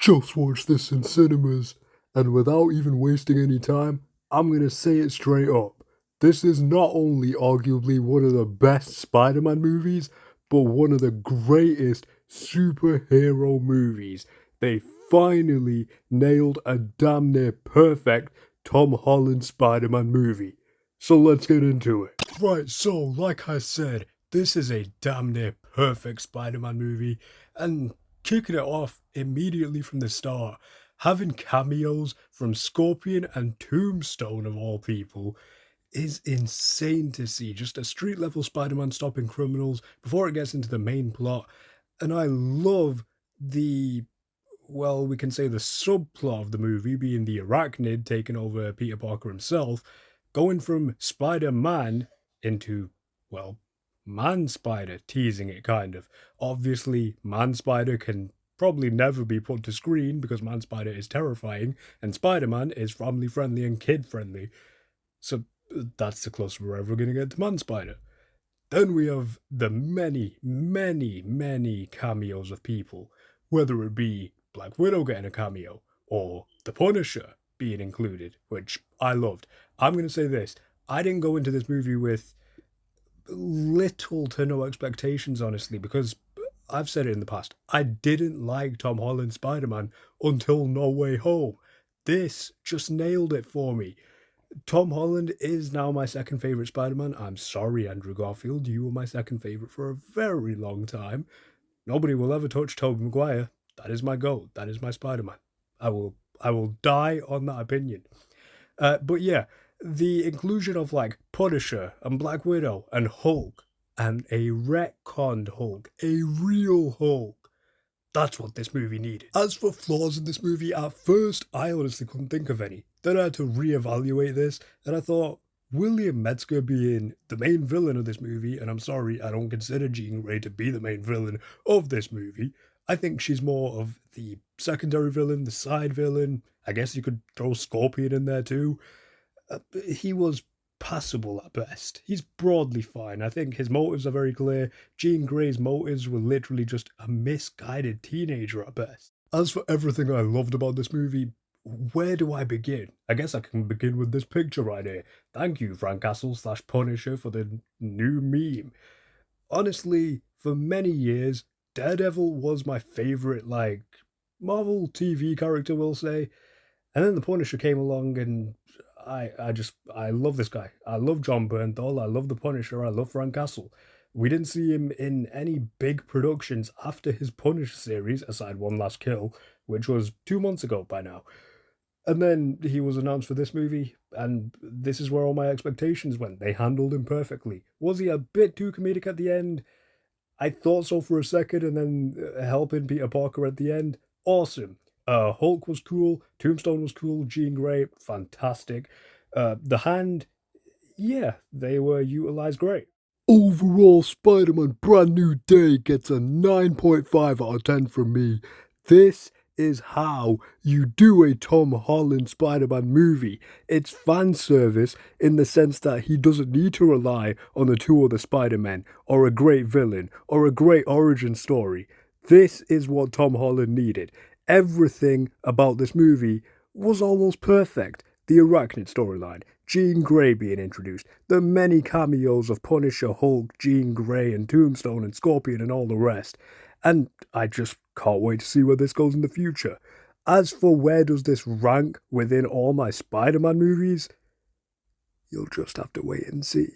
just watched this in cinemas, and without even wasting any time, I'm gonna say it straight up. This is not only arguably one of the best Spider Man movies, but one of the greatest superhero movies. They finally nailed a damn near perfect Tom Holland Spider Man movie. So let's get into it. Right, so like I said, this is a damn near perfect Spider Man movie, and kicking it off immediately from the start, having cameos from Scorpion and Tombstone of all people is insane to see. Just a street level Spider Man stopping criminals before it gets into the main plot. And I love the, well, we can say the subplot of the movie being the arachnid taking over Peter Parker himself, going from Spider Man into, well, Man Spider, teasing it kind of. Obviously, Man Spider can probably never be put to screen because Man Spider is terrifying and Spider Man is family friendly and kid friendly. So that's the closest we're ever going to get to Man Spider. Then we have the many cameos of people, whether it be Black Widow getting a cameo or the Punisher being included, which I loved. I'm going to say this, I didn't go into this movie with little to no expectations, honestly, because I've said it in the past. I didn't like Tom Holland's Spider Man until No Way Home. This just nailed it for me. Tom Holland is now my second favourite Spider Man. I'm sorry, Andrew Garfield, you were my second favourite for a very long time. Nobody will ever touch Tobey Maguire. That is my goat. That is my Spider Man. I will die on that opinion. But yeah, the inclusion of like Punisher and Black Widow and Hulk and a retconned Hulk, a real Hulk. That's what this movie needed. As for flaws in this movie, at first I honestly couldn't think of any. Then I had to reevaluate this, and I thought, William Metzger being the main villain of this movie, and I'm sorry, I don't consider Jean Grey to be the main villain of this movie. I think she's more of the secondary villain, the side villain. I guess you could throw Scorpion in there too. He was passable at best. He's broadly fine. I think his motives are very clear. Jean Grey's motives were literally just a misguided teenager at best. As for everything I loved about this movie, where do I begin? I guess I can begin with this picture right here. Thank you, Frank Castle / Punisher, for the new meme. Honestly, for many years, Daredevil was my favorite, like, Marvel TV character, we'll say. And then the Punisher came along, and I love this guy. I love John Bernthal. I love the Punisher. I love Frank Castle. We didn't see him in any big productions after his Punisher series, aside One Last Kill, which was 2 months ago by now. And then he was announced for this movie, and this is where all my expectations went. They handled him perfectly. Was he a bit too comedic at the end? I thought so for a second, and then helping Peter Parker at the end, awesome. Hulk was cool, Tombstone was cool, Jean Grey, fantastic. The Hand, yeah, they were utilized great. Overall, Spider Man Brand New Day gets a 9.5 out of 10 from me. This is how you do a Tom Holland Spider Man movie. It's fan service in the sense that he doesn't need to rely on the two other Spider Men, or a great villain, or a great origin story. This is what Tom Holland needed. Everything about this movie was almost perfect. The Arachnid storyline, Jean Grey being introduced, the many cameos of Punisher, Hulk, Jean Grey, and Tombstone, and Scorpion, and all the rest. And I just can't wait to see where this goes in the future. As for where does this rank within all my Spider Man movies, you'll just have to wait and see.